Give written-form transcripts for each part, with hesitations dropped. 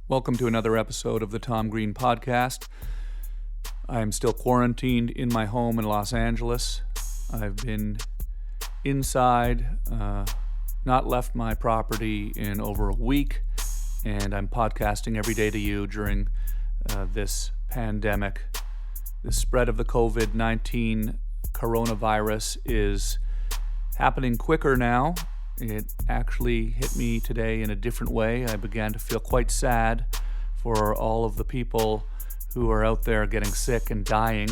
Welcome to another episode of the Tom Green Podcast. I am still quarantined in my home in Los Angeles. I've been inside, not left my property in over a week, and I'm podcasting every day to you during this pandemic. The spread of the Covid19 coronavirus is happening quicker now. It actually hit me today in a different way. I began to feel quite sad for all of the people who are out there getting sick and dying,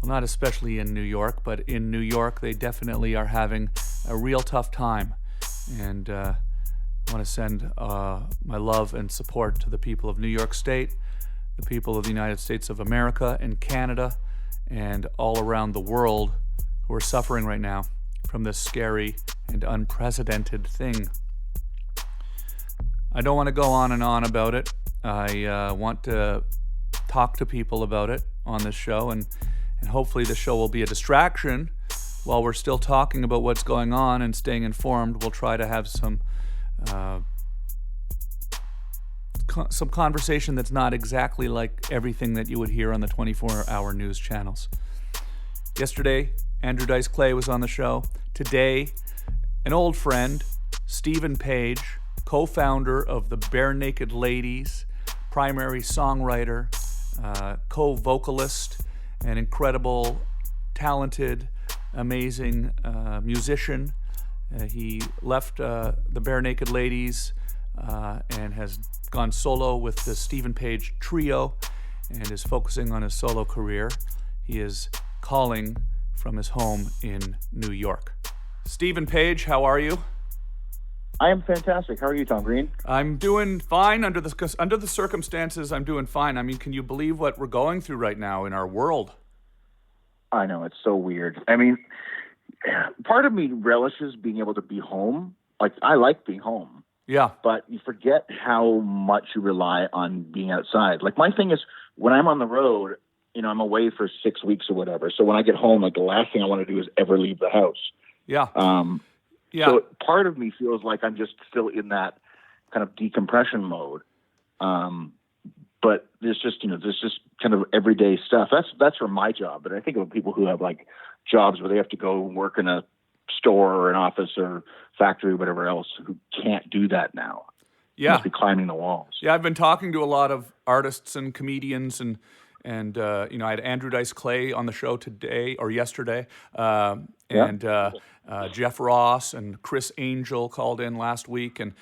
not especially in New York, but in New York they definitely are having a real tough time. And I want to send my love and support to the people of New York State, the people of the United States of America and Canada, and all around the world who are suffering right now from this scary and unprecedented thing. I don't want to go on and on about it. I want to talk to people about it on this show, and hopefully the show will be a distraction while we're still talking about what's going on and staying informed. We'll try to have some conversation that's not exactly like everything that you would hear on the 24-hour news channels. Yesterday, Andrew Dice Clay was on the show. Today, an old friend, Stephen Page, co-founder of the Barenaked Ladies, primary songwriter, co-vocalist, an incredible, talented, amazing musician. He left the Barenaked Ladies and has gone solo with the Stephen Page Trio and is focusing on his solo career. He is calling from his home in New York. Stephen Page, how are you? I am fantastic. How are you, Tom Green? I'm doing fine under the circumstances. I'm doing fine. I mean, can you believe what we're going through right now in our world? I know, it's so weird. I mean, part of me relishes being able to be home. Like, I like being home. Yeah. But you forget how much you rely on being outside. Like, my thing is, when I'm on the road, I'm away for 6 weeks or whatever. So when I get home, like, the last thing I want to do is ever leave the house. Yeah. Yeah. So part of me feels like I'm just still in that kind of decompression mode. But there's just kind of everyday stuff. That's for my job. But I think of people who have like jobs where they have to go and work in a store or an office or factory or whatever else who can't do that now. Yeah. Must be climbing the walls. Yeah. I've been talking to a lot of artists and comedians and I had Andrew Dice Clay on the show today or yesterday, Jeff Ross and Chris Angel called in last week, and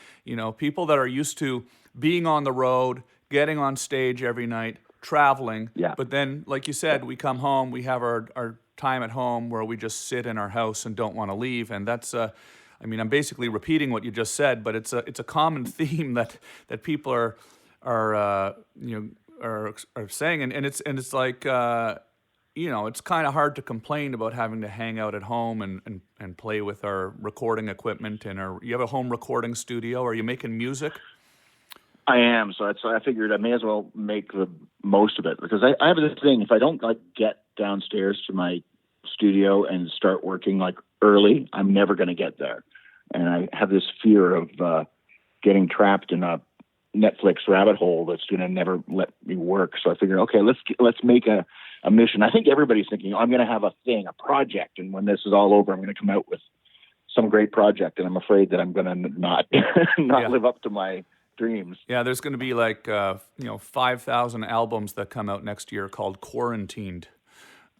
people that are used to being on the road, getting on stage every night, traveling. Yeah. But then, like you said, we come home, we have our time at home where we just sit in our house and don't want to leave, and that's. I'm basically repeating what you just said, but it's a common theme that people are saying, and it's like it's kind of hard to complain about having to hang out at home and play with our recording equipment you have a home recording studio. Are you making music? I am, so I figured I may as well make the most of it, because I have this thing: if I don't get downstairs to my studio and start working early, I'm never going to get there, and I have this fear of getting trapped in a Netflix rabbit hole that's going to never let me work. So I figured, okay, let's make a mission. I think everybody's thinking, I'm going to have a project, and when this is all over, I'm going to come out with some great project, and I'm afraid that I'm going to not live up to my dreams. Yeah, there's going to be 5,000 albums that come out next year called Quarantined.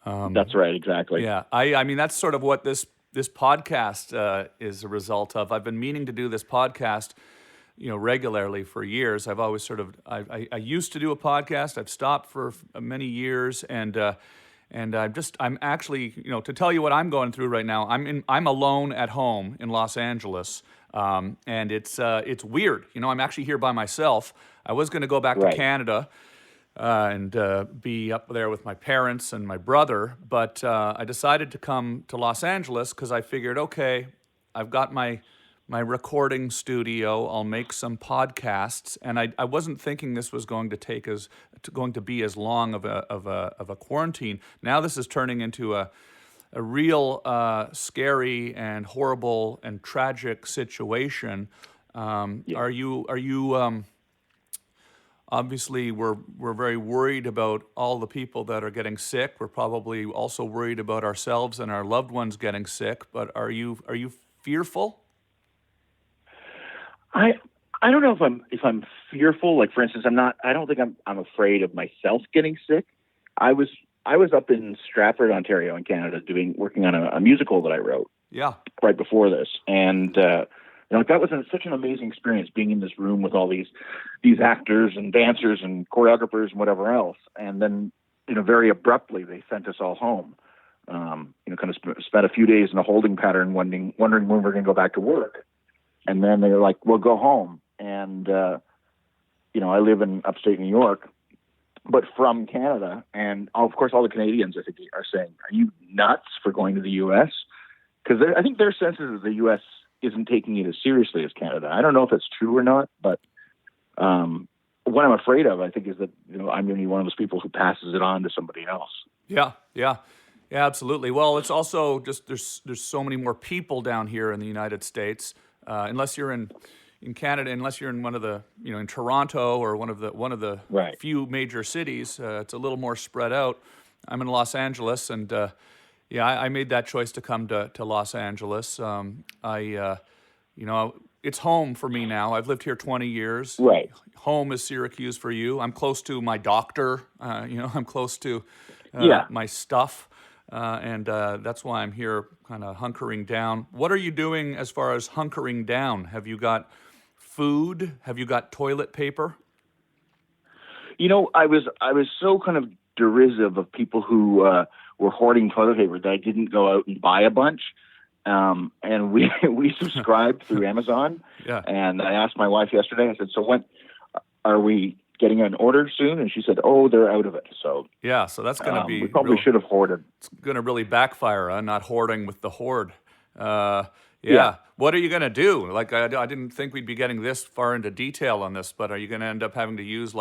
That's right, exactly. Yeah, I mean that's sort of what this podcast is a result of. I've been meaning to do this podcast regularly for years. I've always I used to do a podcast. I've stopped for many years, and I'm actually, to tell you what I'm going through right now. I'm alone at home in Los Angeles, and it's weird. I'm actually here by myself. I was going to go back to Canada and be up there with my parents and my brother, but I decided to come to Los Angeles because I figured, okay, I've got my recording studio. I'll make some podcasts, and I wasn't thinking this was going to be as long of a quarantine. Now this is turning into a real scary and horrible and tragic situation. Are you Obviously, we're very worried about all the people that are getting sick. We're probably also worried about ourselves and our loved ones getting sick. But are you fearful? I don't know if I'm fearful. Like, for instance, I don't think I'm afraid of myself getting sick. I was up in Stratford, Ontario, in Canada, working on a musical that I wrote. Yeah. Right before this, and that was such an amazing experience, being in this room with all these actors and dancers and choreographers and whatever else. And then, very abruptly, they sent us all home. Kind of spent a few days in a holding pattern, wondering when we're going to go back to work. And then they were like, "Well, go home." And I live in upstate New York, but from Canada, and of course, all the Canadians, I think, are saying, "Are you nuts for going to the U.S.?" Because I think their sense is that the U.S. isn't taking it as seriously as Canada. I don't know if it's true or not, but what I'm afraid of, I think, is that I'm going to be one of those people who passes it on to somebody else. Yeah, absolutely. Well, it's also just there's so many more people down here in the United States. Unless you're in Canada, unless you're in one of the in Toronto or one of the Right. few major cities, it's a little more spread out. I'm in Los Angeles, and I made that choice to come to Los Angeles. It's home for me now. I've lived here 20 years. Right. Home is Syracuse for you. I'm close to my doctor. I'm close to my stuff. And that's why I'm here kind of hunkering down. What are you doing as far as hunkering down? Have you got food? Have you got toilet paper? I was so kind of derisive of people who were hoarding toilet paper that I didn't go out and buy a bunch. And we subscribed through Amazon. Yeah. And I asked my wife yesterday, I said, "So when are we getting an order soon?" And she said, "Oh, they're out of it." So yeah, so that's going to be. We probably should have hoarded. It's going to really backfire, not hoarding with the hoard. Yeah. What are you going to do? Like, I didn't think we'd be getting this far into detail on this, but are you going to end up having to use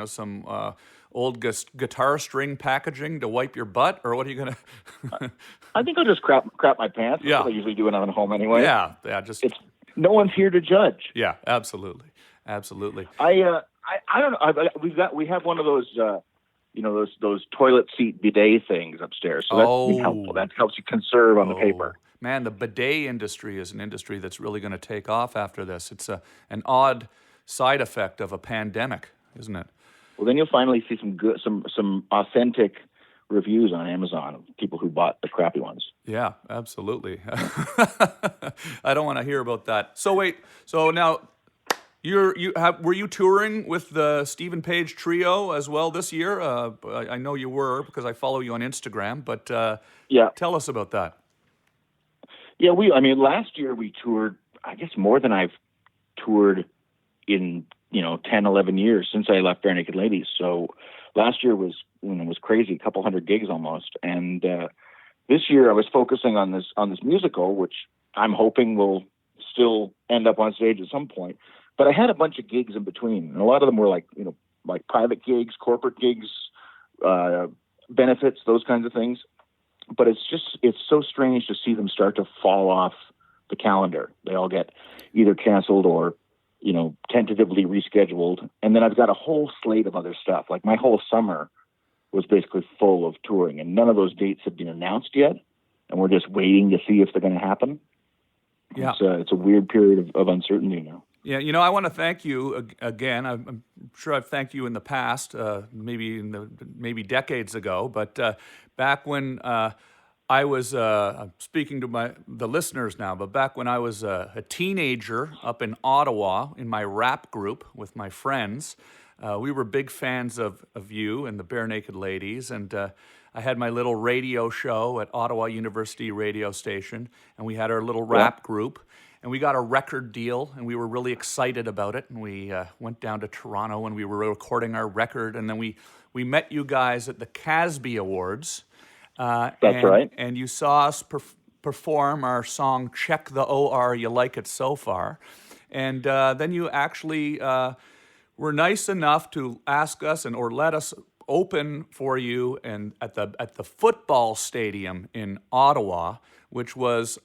some old guitar string packaging to wipe your butt, or what are you going to? I think I'll just crap my pants. That's what I usually do when I'm at home anyway. Yeah. No one's here to judge. Yeah, absolutely. I don't know. We have one of those those toilet seat bidet things upstairs. So that's helpful. That helps you conserve on the paper. Man, the bidet industry is an industry that's really going to take off after this. It's an odd side effect of a pandemic, isn't it? Well, then you'll finally see some authentic reviews on Amazon of people who bought the crappy ones. Yeah, absolutely. I don't want to hear about that. So wait, now were you touring with the Stephen Page Trio as well this year? I know you were because I follow you on Instagram. But tell us about that. Yeah, last year we toured, I guess, more than I've toured in 10, 11 years since I left Barenaked Ladies. So last year was crazy, a couple hundred gigs almost. And this year I was focusing on this musical, which I'm hoping will still end up on stage at some point. But I had a bunch of gigs in between, and a lot of them were like private gigs, corporate gigs, benefits, those kinds of things. But it's so strange to see them start to fall off the calendar. They all get either canceled or, tentatively rescheduled. And then I've got a whole slate of other stuff. Like, my whole summer was basically full of touring, and none of those dates have been announced yet. And we're just waiting to see if they're going to happen. Yeah. It's a weird period of uncertainty now. Yeah, I want to thank you again. I'm sure I've thanked you in the past, maybe decades ago. But back when I was I'm speaking to the listeners now, but back when I was a teenager up in Ottawa in my rap group with my friends, we were big fans of you and the Barenaked Ladies, and I had my little radio show at Ottawa University radio station, and we had our little rap group. And we got a record deal, and we were really excited about it. And we went down to Toronto, and we were recording our record. And then we met you guys at the Casby Awards. That's right. And you saw us perform our song, Check the OR, You Like It So Far. And then you actually were nice enough to ask us or let us open for you at the football stadium in Ottawa, which was...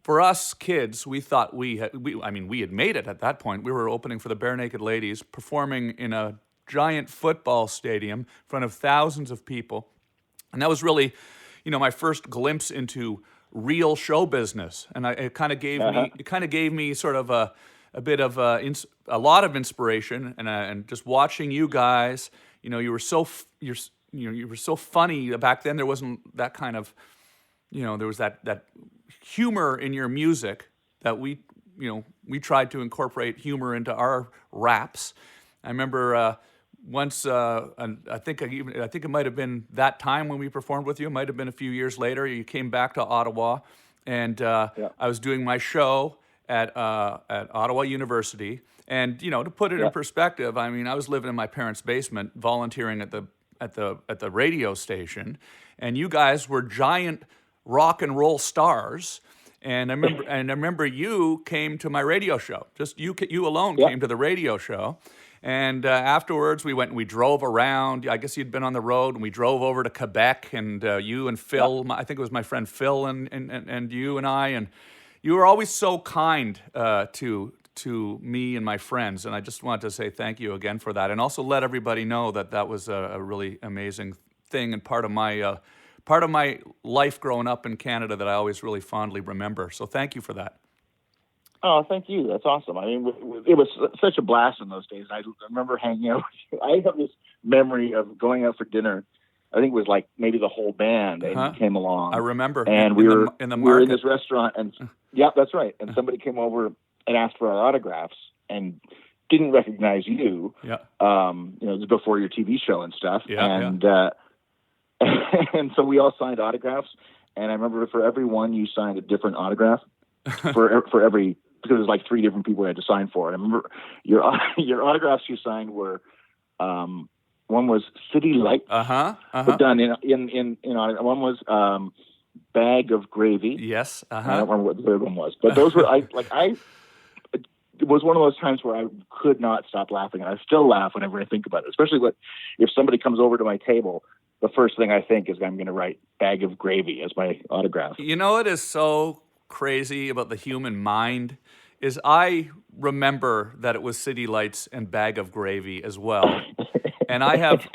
For us kids, we thought we had made it at that point. We were opening for the Barenaked Ladies, performing in a giant football stadium in front of thousands of people. And that was really, my first glimpse into real show business. And it kind of gave me sort of a bit of a lot of inspiration. And just watching you guys, you were so you were so funny back then. There wasn't that kind of, there was that humor in your music that we tried to incorporate humor into our raps. I remember once, and I think it might have been that time when we performed with you. It might have been a few years later. You came back to Ottawa, and I was doing my show at Ottawa University. And to put it in perspective, I mean, I was living in my parents' basement, volunteering at the radio station, and you guys were giant rock and roll stars. And I remember you came to my radio show. Just you alone came to the radio show. And afterwards, we went and we drove around. I guess you'd been on the road, and we drove over to Quebec. And you and Phil, I think it was my friend Phil, and you and I, and you were always so kind to me and my friends. And I just wanted to say thank you again for that, and also let everybody know that was a really amazing thing and part of my life growing up in Canada that I always really fondly remember. So thank you for that. Oh, thank you. That's awesome. I mean, it was such a blast in those days. I remember hanging out with you. I have this memory of going out for dinner. I think it was like maybe the whole band and you came along. I remember. And we were in this restaurant, and that's right. And somebody came over and asked for our autographs and didn't recognize you. Yeah. It was before your TV show and stuff. Yeah. And and so we all signed autographs. And I remember for every one you signed a different autograph for every, because it was like 3 different people we had to sign for. And I remember your autographs you signed were, one was City Lights, done in one was Bag of Gravy. Yes. I don't remember what the third one was, but those were it was one of those times where I could not stop laughing, and I still laugh whenever I think about it. Especially if somebody comes over to my table, the first thing I think is I'm going to write Bag of Gravy as my autograph. You know what is so crazy about the human mind is I remember that it was City Lights and Bag of Gravy as well. And I have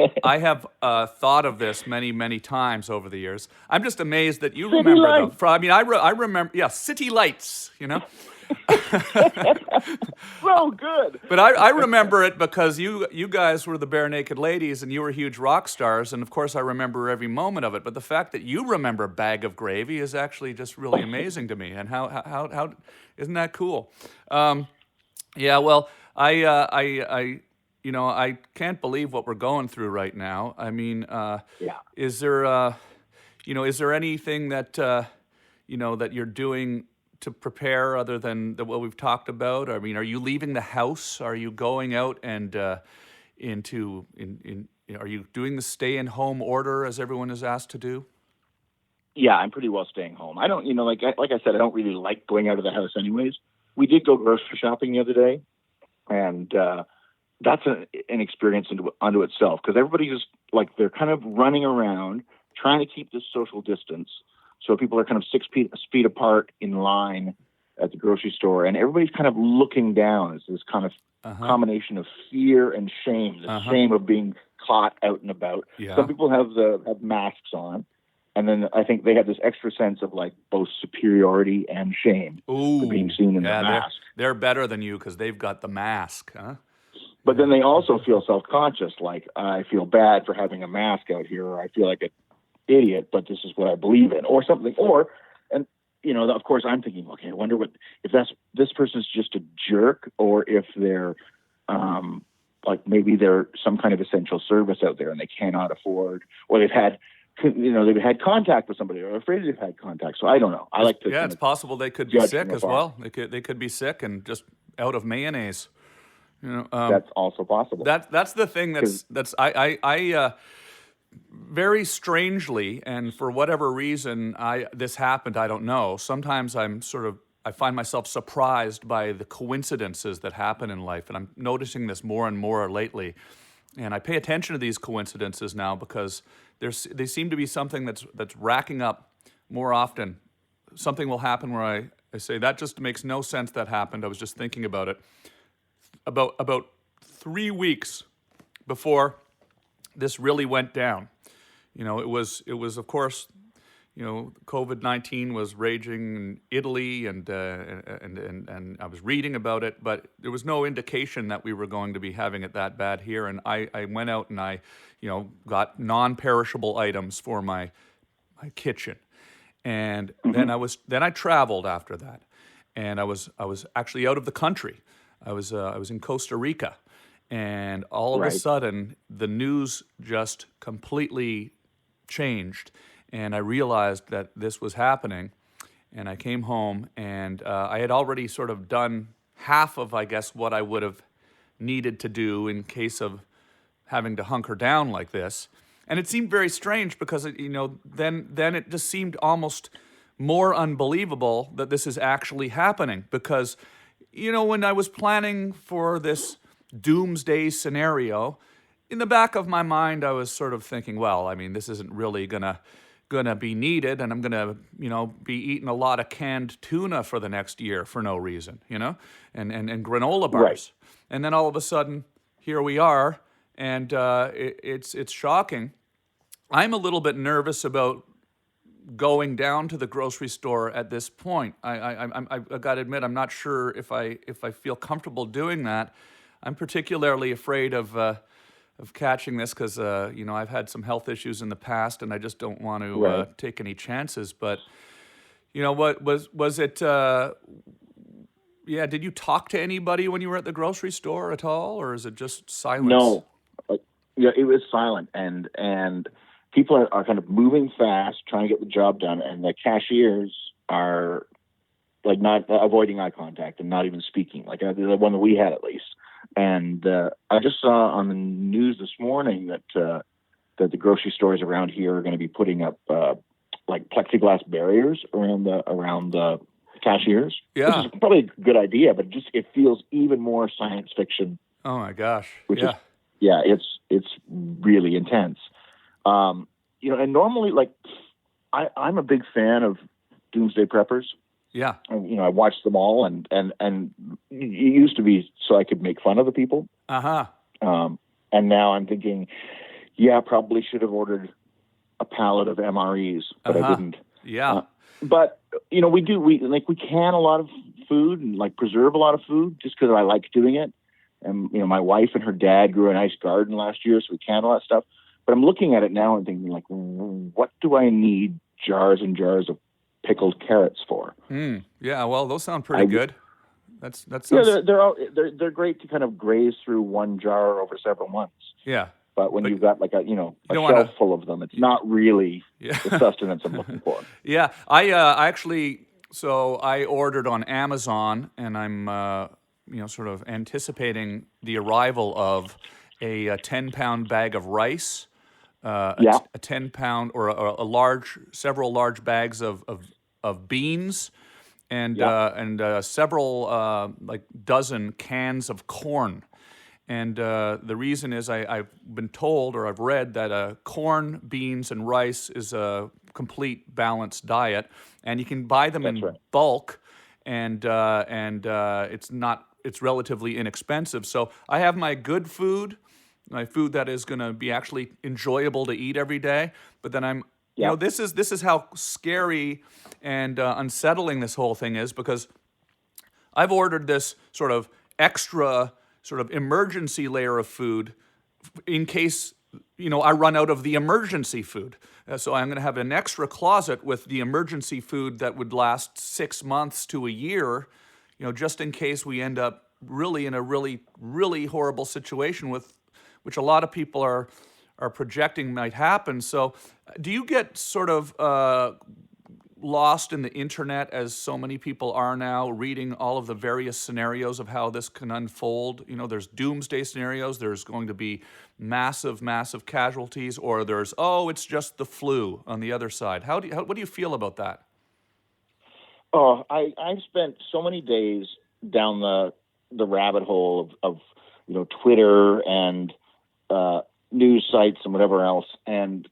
thought of this many, many times over the years. I'm just amazed that you remember them. I mean, I remember, City Lights, So good. But I remember it because you guys were the Barenaked Ladies, and you were huge rock stars, and of course I remember every moment of it. But the fact that you remember Bag of Gravy is actually just really amazing to me. And how isn't that cool? Well, I can't believe what we're going through right now. I mean, is there anything that that you're doing to prepare other than what we've talked about? I mean, are you leaving the house? Are you going out and are you doing the stay-in-home order as everyone is asked to do? Yeah, I'm pretty well staying home. I don't, like I said, I don't really like going out of the house anyways. We did go grocery shopping the other day, and that's an experience unto itself, because everybody just they're kind of running around trying to keep this social distance. So people are kind of 6 feet apart in line at the grocery store, and everybody's kind of looking down. It's this kind of combination of fear and shame, the shame of being caught out and about. Yeah. Some people have masks on, and then I think they have this extra sense of both superiority and shame for being seen in the mask. They're better than you because they've got the mask, huh? But then they also feel self-conscious, I feel bad for having a mask out here, or I feel like an idiot, but this is what I believe in, or something. And of course I'm thinking, okay, I wonder if this person's just a jerk, or if they're maybe they're some kind of essential service out there and they cannot afford, or they've had contact with somebody, or afraid they've had contact. So I don't know. I like to. Yeah, it's possible they could be sick as well. They could be sick and just out of mayonnaise. That's also possible. That's the thing that's I very strangely, and for whatever reason this happened, I don't know. Sometimes I find myself surprised by the coincidences that happen in life, and I'm noticing this more and more lately. And I pay attention to these coincidences now because they seem to be something that's racking up more often. Something will happen where I say, that just makes no sense that happened. I was just thinking about it. About 3 weeks before this really went down. It was of course, COVID-19 was raging in Italy, and I was reading about it, but there was no indication that we were going to be having it that bad here. And I went out and I, got non-perishable items for my kitchen, and then I traveled after that, and I was actually out of the country. I was in Costa Rica, and all of a sudden the news just completely changed. And I realized that this was happening, and I came home, and I had already sort of done half of, I guess, what I would have needed to do in case of having to hunker down like this. And it seemed very strange because, then it just seemed almost more unbelievable that this is actually happening. Because, when I was planning for this doomsday scenario, in the back of my mind, I was sort of thinking, well, I mean, this isn't really gonna be needed, and I'm gonna, be eating a lot of canned tuna for the next year for no reason, and granola bars. Right. And then all of a sudden, here we are, and it's shocking. I'm a little bit nervous about going down to the grocery store at this point. I've got to admit, I'm not sure if I feel comfortable doing that. I'm particularly afraid of catching this because, I've had some health issues in the past, and I just don't want to take any chances. But, what was it? Did you talk to anybody when you were at the grocery store at all, or is it just silence? No. Yeah, it was silent, and people are kind of moving fast, trying to get the job done, and the cashiers are like not avoiding eye contact and not even speaking, like the one that we had at least. And I just saw on the news this morning that the grocery stores around here are going to be putting up like plexiglass barriers around the cashiers. Yeah, which is probably a good idea, but it feels even more science fiction. Oh my gosh! It's really intense. And normally, like I'm a big fan of doomsday preppers. Yeah. I watched them all, and it used to be so I could make fun of the people. Uh-huh. And now I'm thinking, probably should have ordered a pallet of MREs, but I didn't. Yeah. But we can a lot of food and like preserve a lot of food just because I like doing it. And my wife and her dad grew a nice garden last year, so we can a lot of stuff. But I'm looking at it now and thinking, like, what do I need jars and jars of pickled carrots for? Yeah, well, those sound pretty good. That sounds... they're great to kind of graze through one jar over several months. Yeah, but when you've got like a shelf full of them, it's not really the sustenance I'm looking for. Yeah, I actually, so I ordered on Amazon, and I'm sort of anticipating the arrival of a 10-pound bag of rice. A 10-pound or several large bags of beans, and several like dozen cans of corn. And the reason is I've been told, or I've read, that corn, beans, and rice is a complete balanced diet, and you can buy them in bulk, and it's relatively inexpensive. So I have my good food. My food that is going to be actually enjoyable to eat every day, but then this is how scary and unsettling this whole thing is, because I've ordered this sort of extra sort of emergency layer of food in case I run out of the emergency food. So I'm going to have an extra closet with the emergency food that would last 6 months to a year, just in case we end up really in a really, really horrible situation which a lot of people are projecting might happen. So do you get sort of lost in the internet, as so many people are now, reading all of the various scenarios of how this can unfold? There's doomsday scenarios, there's going to be massive, massive casualties, or there's, it's just the flu on the other side. What do you feel about that? Oh, I've spent so many days down the rabbit hole of Twitter and news sites and whatever else, and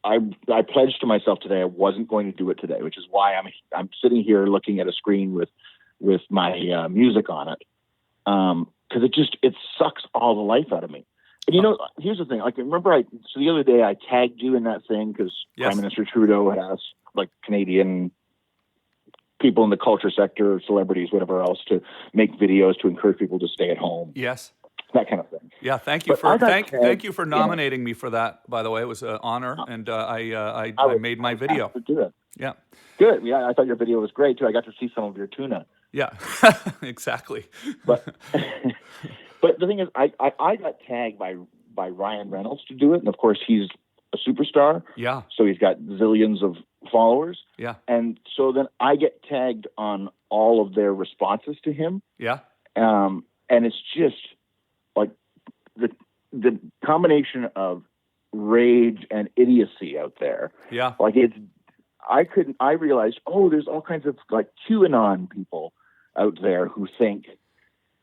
I pledged to myself today I wasn't going to do it today, which is why I'm sitting here looking at a screen with my music on it, because it sucks all the life out of me. And here's the thing. Like, remember, so the other day I tagged you in that thing because Yes. Prime Minister Trudeau had asked like Canadian people in the culture sector, celebrities, whatever else, to make videos to encourage people to stay at home. Yes. That kind of thing. Yeah, thank you But for I got tagged thank you for in nominating me for that. By the way, it was an honor, and I was made my video. to do it. Yeah, Good. Yeah, I thought your video was great too. I got to see some of your tuna. yeah, exactly. But but the thing is, I got tagged by Ryan Reynolds to do it, and of course he's a superstar. Yeah, So he's got zillions of followers. yeah, And so then I get tagged on all of their responses to him. yeah, And it's just like the combination of rage and idiocy out there. yeah, Like I realized, there's all kinds of like QAnon people out there who think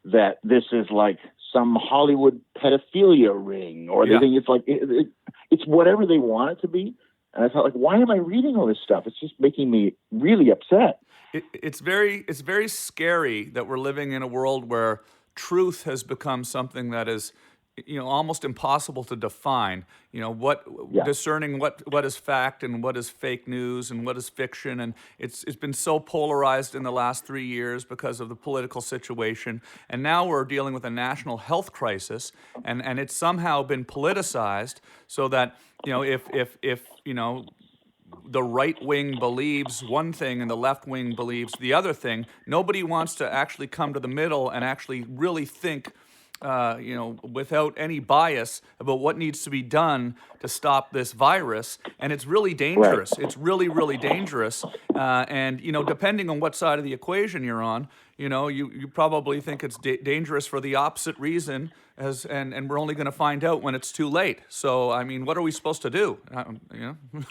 that this is like some Hollywood pedophilia ring, or they Yeah. think it's like, it's whatever they want it to be. And I thought, like, why am I reading all this stuff? It's just making me really upset. It's very scary that we're living in a world where truth has become something that is, almost impossible to define. Yeah. Discerning what is fact and what is fake news and what is fiction, and it's been so polarized in the last 3 years because of the political situation, and now we're dealing with a national health crisis, and it's somehow been politicized so that if the right wing believes one thing and the left wing believes the other thing, nobody wants to actually come to the middle and actually really think, without any bias about what needs to be done to stop this virus. And it's really dangerous. Right. It's really, really dangerous. And depending on what side of the equation you're on, you probably think it's dangerous for the opposite reason, and we're only going to find out when it's too late. So, I mean, what are we supposed to do?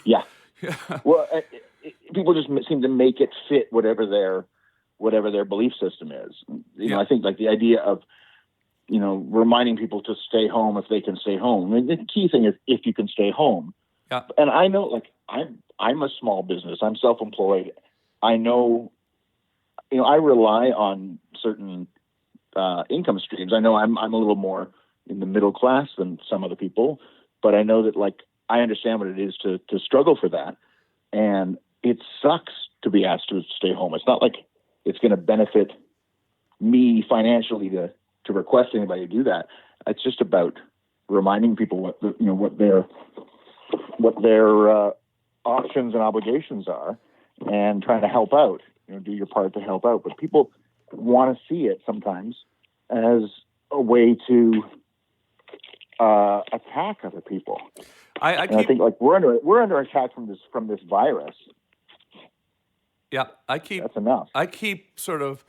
Yeah. Well, people just seem to make it fit whatever their belief system is. I think like the idea of, reminding people to stay home if they can stay home. I mean, the key thing is if you can stay home. Yeah. And I know, like, I'm a small business. I'm self-employed. I know, I rely on certain income streams. I know I'm a little more in the middle class than some other people, but I know that, like, I understand what it is to struggle for that. And it sucks to be asked to stay home. It's not like it's going to benefit me financially to request anybody to do that. It's just about reminding people what their options and obligations are, and trying to help out. Do your part to help out. But people want to see it sometimes as a way to attack other people. I think like we're under attack from this virus. Yeah, That's enough. I keep sort of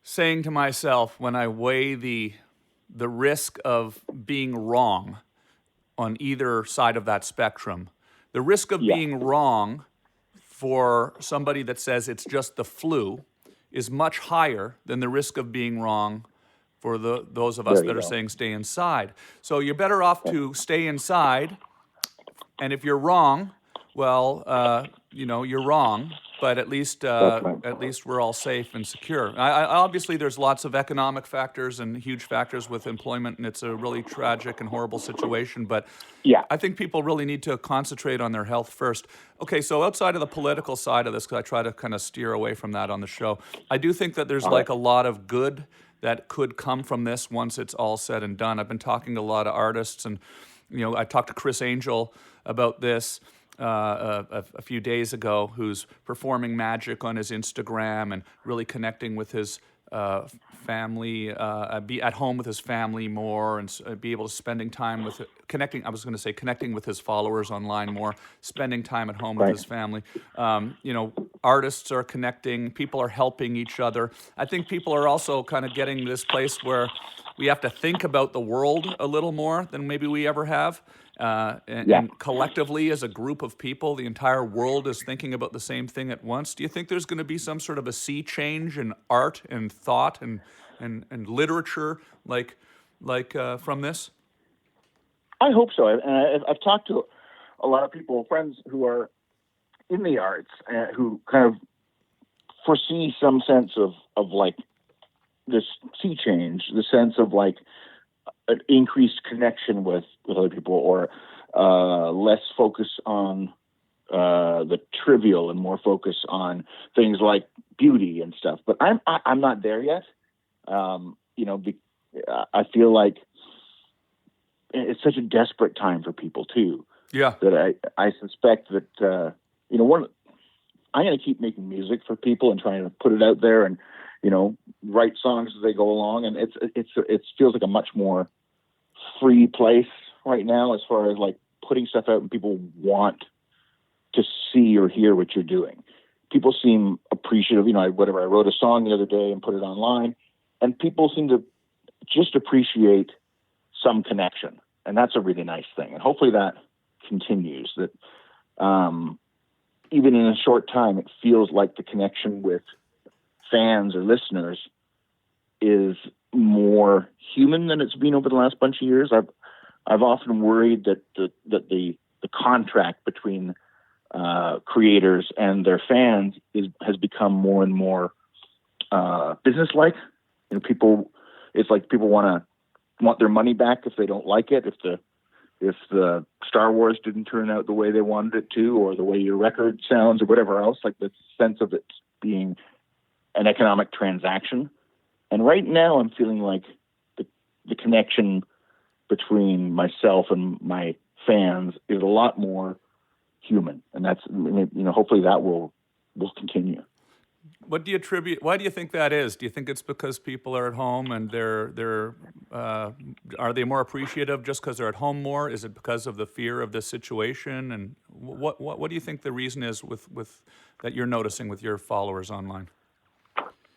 saying to myself when I weigh the risk of being wrong on either side of that spectrum, the risk of being wrong for somebody that says it's just the flu is much higher than the risk of being wrong for those of us that are saying stay inside. So you're better off to stay inside, and if you're wrong, well, you're wrong. But at least we're all safe and secure. Obviously, there's lots of economic factors and huge factors with employment, and it's a really tragic and horrible situation. But I think people really need to concentrate on their health first. Okay, so outside of the political side of this, because I try to kind of steer away from that on the show, I do think that there's like a lot of good that could come from this once it's all said and done. I've been talking to a lot of artists, and I talked to Chris Angel about this a few days ago, who's performing magic on his Instagram and really connecting with his family, be at home with his family more, and be able to spending time with connecting. I was going to say connecting with his followers online more, spending time at home with his family. Artists are connecting. People are helping each other. I think people are also kind of getting to this place where we have to think about the world a little more than maybe we ever have. And collectively, as a group of people, the entire world is thinking about the same thing at once. Do you think there's going to be some sort of a sea change in art and thought and literature like from this? I hope so. And I've talked to a lot of people, friends who are in the arts, who kind of foresee some sense of like this sea change, the sense of like an increased connection with other people, or less focus on the trivial and more focus on things like beauty and stuff. But I'm not there yet. I feel like it's such a desperate time for people too. Yeah. That I suspect that I'm going to keep making music for people and trying to put it out there, and write songs as they go along. And it feels like a much more free place right now as far as like putting stuff out and people want to see or hear what you're doing. People seem appreciative. I wrote a song the other day and put it online, and people seem to just appreciate some connection. And that's a really nice thing. And hopefully that continues, that even in a short time, it feels like the connection with fans or listeners is more human than it's been over the last bunch of years. I've often worried that the contract between creators and their fans has become more and more businesslike. It's like people want their money back if they don't like it. If the Star Wars didn't turn out the way they wanted it to, or the way your record sounds, or whatever else, like the sense of it being an economic transaction. And right now I'm feeling like the connection between myself and my fans is a lot more human. And that's, hopefully that will continue. Why do you think that is? Do you think it's because people are at home and they're are they more appreciative just because they're at home more? Is it because of the fear of this situation? And what do you think the reason is with that you're noticing with your followers online?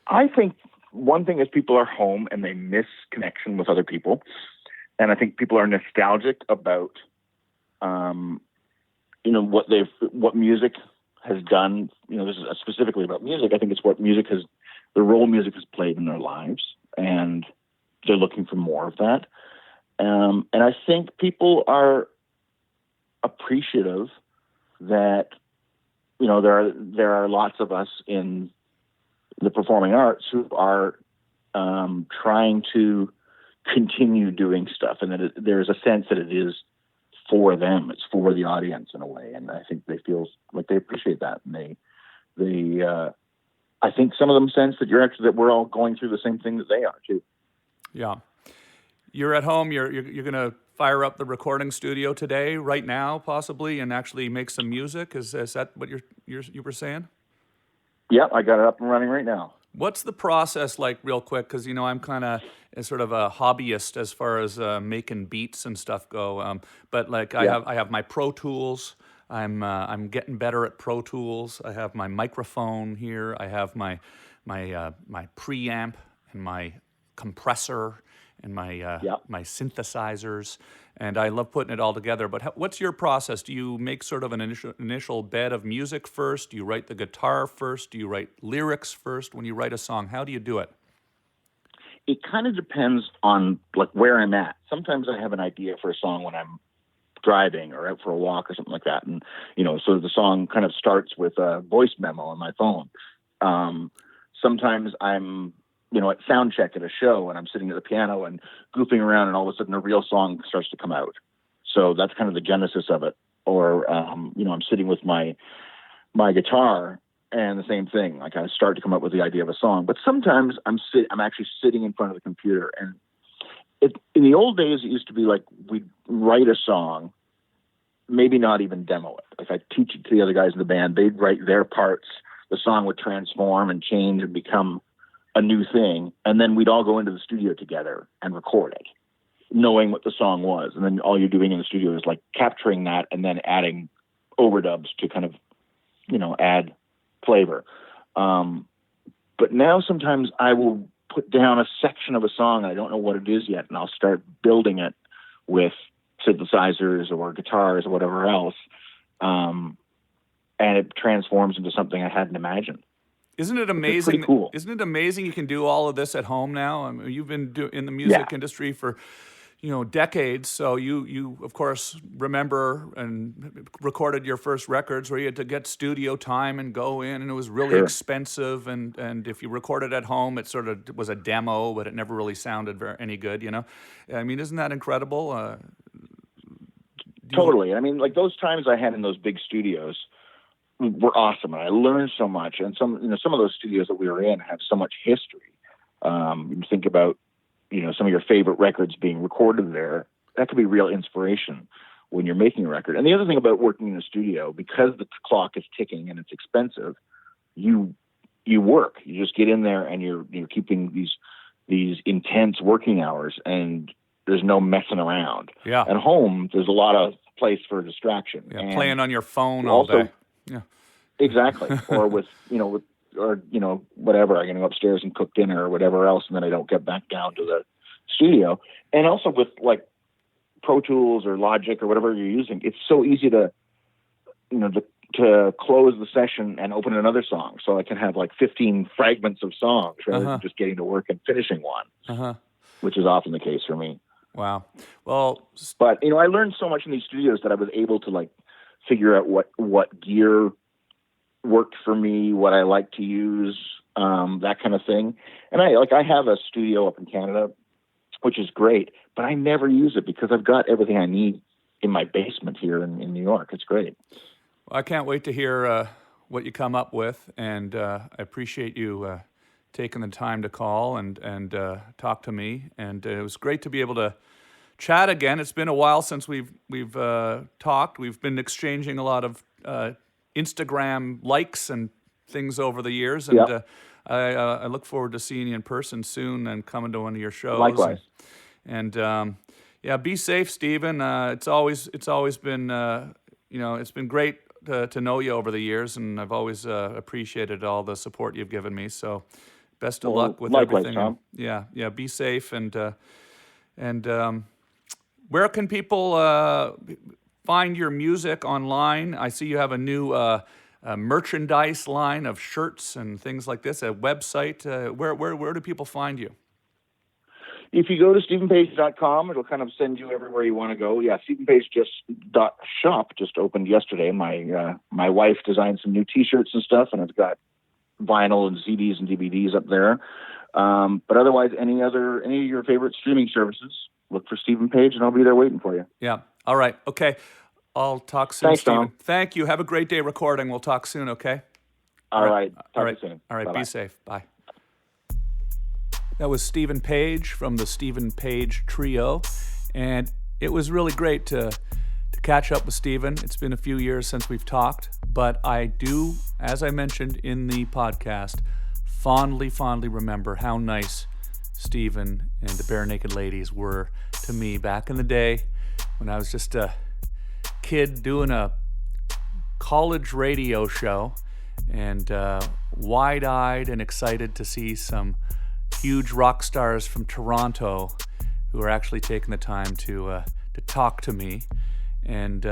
I think one thing is people are home and they miss connection with other people. And I think people are nostalgic about, what music has done. This is specifically about music. I think it's what the role music has played in their lives, and they're looking for more of that. And I think people are appreciative that, there are lots of us in the performing arts who are trying to continue doing stuff, and that there's a sense that it is for them. It's for the audience in a way, and I think they feel like they appreciate that, and they I think some of them sense that that we're all going through the same thing that they are too. Yeah, you're at home. You're going to fire up the recording studio today, right now, possibly, and actually make some music. Is that what you were saying? Yeah, I got it up and running right now. What's the process like, real quick? Because I'm kind of sort of a hobbyist as far as making beats and stuff go. But like I have my Pro Tools. I'm getting better at Pro Tools. I have my microphone here. I have my preamp and my compressor and my synthesizers. And I love putting it all together. But what's your process? Do you make sort of an initial bed of music first? Do you write the guitar first? Do you write lyrics first when you write a song? How do you do it? It kind of depends on like where I'm at. Sometimes I have an idea for a song when I'm driving or out for a walk or something like that. And, so the song kind of starts with a voice memo on my phone. Sometimes I'm at sound check at a show and I'm sitting at the piano and goofing around, and all of a sudden a real song starts to come out. So that's kind of the genesis of it. Or, I'm sitting with my guitar, and the same thing. Like I start to come up with the idea of a song, but sometimes I'm actually sitting in front of the computer. And in the old days, it used to be like we'd write a song, maybe not even demo it. Like I'd teach it to the other guys in the band. They'd write their parts. The song would transform and change and become a new thing, and then we'd all go into the studio together and record it, knowing what the song was. And then all you're doing in the studio is like capturing that and then adding overdubs to kind of, add flavor. But now sometimes I will put down a section of a song, and I don't know what it is yet, and I'll start building it with synthesizers or guitars or whatever else. And it transforms into something I hadn't imagined. Isn't it amazing? Pretty cool. Isn't it amazing you can do all of this at home now? I mean, you've been in the music industry for, decades. So you of course remember and recorded your first records where you had to get studio time and go in, and it was really Sure. expensive. And if you recorded at home, it sort of was a demo, but it never really sounded any good. I mean, isn't that incredible? Totally. I mean, like those times I had in those big studios were awesome, and I learned so much. And some of those studios that we were in have so much history. You think about some of your favorite records being recorded there. That could be real inspiration when you're making a record. And the other thing about working in a studio, because the clock is ticking and it's expensive, you work. You just get in there and you're keeping these intense working hours, and there's no messing around. Yeah. At home, there's a lot of place for distraction. Yeah, and playing on your phone all day. Yeah. Exactly. Or whatever. I'm going to go upstairs and cook dinner or whatever else, and then I don't get back down to the studio. And also with like Pro Tools or Logic or whatever you're using, it's so easy to close the session and open another song. So I can have like 15 fragments of songs rather than just getting to work and finishing one, which is often the case for me. Wow. Well, but I learned so much in these studios that I was able to like figure out what gear worked for me, what I like to use, that kind of thing. And I have a studio up in Canada, which is great, but I never use it because I've got everything I need in my basement here in New York. It's great. Well, I can't wait to hear what you come up with, and I appreciate you taking the time to call and talk to me. And it was great to be able to chat again. It's been a while since we've talked. We've been exchanging a lot of Instagram likes and things over the years, and I look forward to seeing you in person soon and coming to one of your shows. Likewise. And be safe, Stephen. It's always been it's been great to know you over the years, and I've always appreciated all the support you've given me. So best of luck with likewise, everything. Tom. Yeah. Be safe, and where can people find your music online? I see you have a new merchandise line of shirts and things like this, a website. Where do people find you? If you go to StephenPage.com, it'll kind of send you everywhere you want to go. Yeah, StephenPage.shop just opened yesterday. My wife designed some new T-shirts and stuff, and it's got vinyl and CDs and DVDs up there. But otherwise, any of your favorite streaming services, look for Stephen Page, and I'll be there waiting for you. Yeah. All right. Okay. I'll talk soon, Thanks, Stephen. Tom. Thank you. Have a great day recording. We'll talk soon, okay? All right. All right. Talk to you soon. All right. Bye-bye. Be safe. Bye. That was Stephen Page from the Stephen Page Trio, and it was really great to catch up with Stephen. It's been a few years since we've talked, but I do, as I mentioned in the podcast, fondly remember how nice Stephen and the Barenaked Ladies were to me back in the day when I was just a kid doing a college radio show, and wide-eyed and excited to see some huge rock stars from Toronto who are actually taking the time to talk to me. And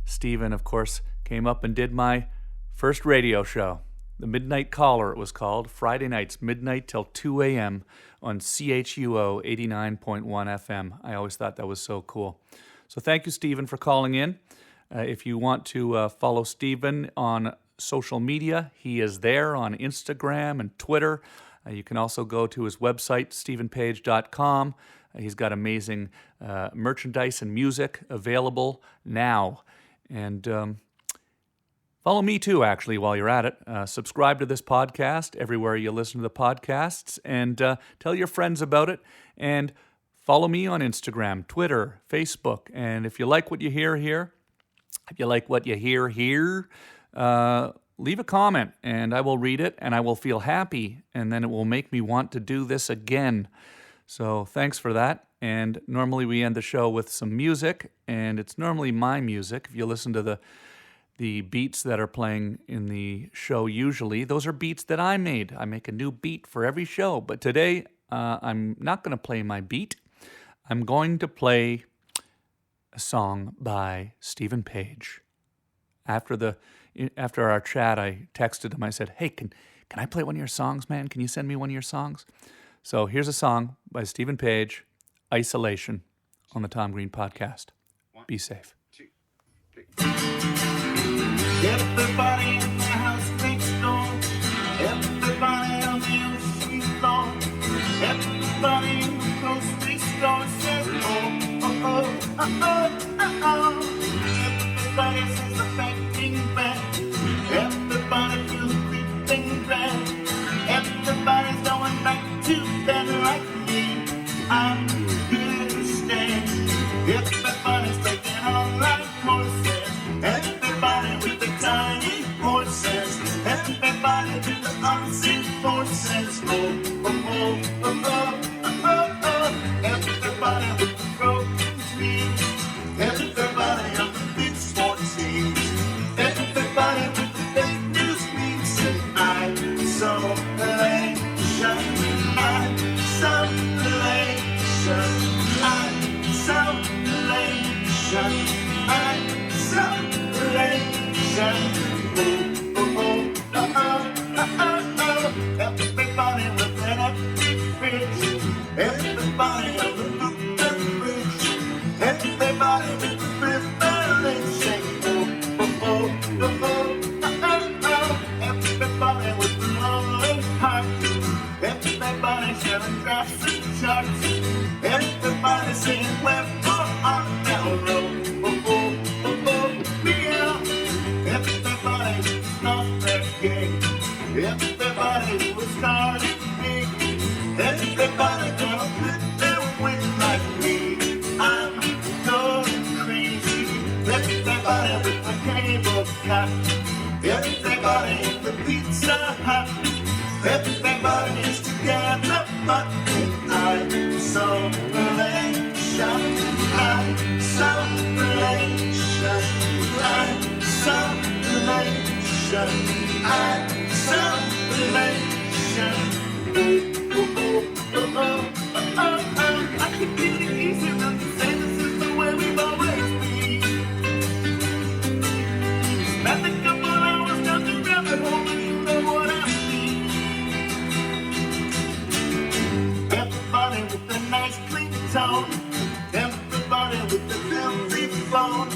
Stephen, of course, came up and did my first radio show, The Midnight Caller, it was called, Friday nights, midnight till 2 a.m. on CHUO 89.1 FM. I always thought that was so cool. So thank you, Stephen, for calling in. If you want to follow Stephen on social media, he is there on Instagram and Twitter. You can also go to his website, stephenpage.com. He's got amazing merchandise and music available now. And follow me too, actually, while you're at it. Subscribe to this podcast everywhere you listen to the podcasts, and tell your friends about it. And follow me on Instagram, Twitter, Facebook. And if you like what you hear here, leave a comment, and I will read it, and I will feel happy, and then it will make me want to do this again. So thanks for that. And normally we end the show with some music, and it's normally my music. If you listen to the beats that are playing in the show usually, those are beats that I made. I make a new beat for every show. But today, I'm not going to play my beat. I'm going to play a song by Stephen Page. After our chat, I texted him. I said, hey, can I play one of your songs, man? Can you send me one of your songs? So here's a song by Stephen Page, Isolation, on the Tom Green Podcast. Be safe. Everybody in the house next door. Everybody on the ocean floor. Everybody in the grocery store says, oh, oh, oh, oh, oh, oh, oh. Everybody says the banking back. Everybody feels breathing grand. Everybody's going back to bed like me. I'm here to stay. Everybody's taking on like horses. Everybody with the tiny horses. Everybody with the unseen forces. Oh, oh, oh, oh, oh, oh, oh, oh. Everybody with the broken dreams. Everybody on the big sports teams. Everybody with the fake news memes. And I'm so elation. I'm so elation. I'm so elation. I'm so elation. Oh, oh, oh, oh, oh, oh, oh. Everybody with an epic bridge. Everybody on the Brooklyn Bridge. Everybody with the privilege. Oh, oh, oh, oh, oh, oh, oh. Everybody with the lonely heart. Everybody sharing drafts and charts. Everybody saying wherefore art thou road. Oh, oh, oh, oh, yeah. Everybody who's lost their game. Everybody who was started big. Everybody gonna put their wings like me. I'm going crazy. Everybody with the cable cut. Everybody in the Pizza Hut. Everybody's together, but I'm so elation. I'm so elation. I'm so elation. I'm so elation. Oh, oh, oh, oh, oh, oh, oh. I could be the easy enough to say this is the way we've always been. Spend a couple hours down the rabbit hole and you know what I mean. Everybody with the nice clean tone. Everybody with the filthy phone.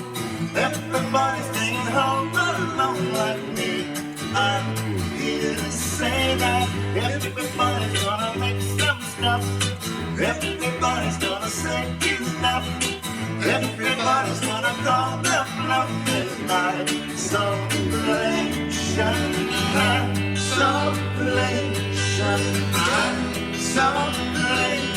Everybody staying home alone like me. I'm here to say that everybody's gonna make some stuff. Everybody's gonna say enough. Everybody's gonna call their bluff. And I'm so elation. I'm so elation. I'm so elation.